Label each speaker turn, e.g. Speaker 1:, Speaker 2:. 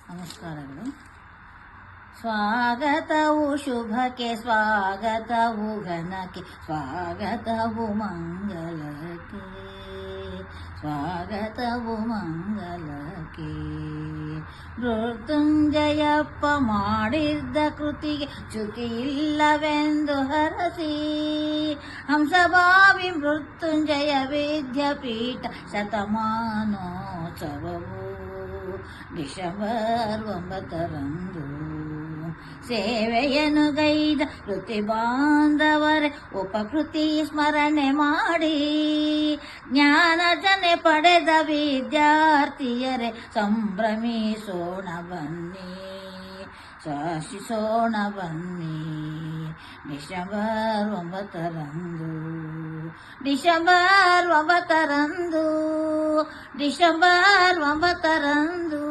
Speaker 1: ನಮಸ್ಕಾರಗಳು. ಸ್ವಾಗತವು ಶುಭಕ್ಕೆ, ಸ್ವಾಗತವು ಘನಕ್ಕೆ, ಸ್ವಾಗತವು ಮಂಗಲಕ್ಕೆ, ಸ್ವಾಗತವು ಮಂಗಲಕ್ಕೆ. ಮೃತ್ಯುಂಜಯಪ್ಪ ಮಾಡಿದ್ದ ಕೃತಿಗೆ ಚ್ಯುತಿಯಿಲ್ಲವೆಂದು ಹರಸಿ, ಹಂಸಭಾವಿ ಮೃತ್ಯುಂಜಯ ವಿದ್ಯಾಪೀಠ ಶತಮಾನೋತ್ಸವವು ಡಿಸೆಂಬರ್ 9 ಸೇವೆಯನ್ನು ಗೈದ ಕೃತಿ ಬಾಂಧವರೇ ಉಪಕೃತಿ ಸ್ಮರಣೆ ಮಾಡಿ, ಜ್ಞಾನರ್ಜನೆ ಪಡೆದ ವಿದ್ಯಾರ್ಥಿಯರೇ ಸಂಭ್ರಮಿಸೋಣ ಬನ್ನಿ, ಶಾಸಿಸೋಣ ಬನ್ನಿ. December 9 December 9 December 9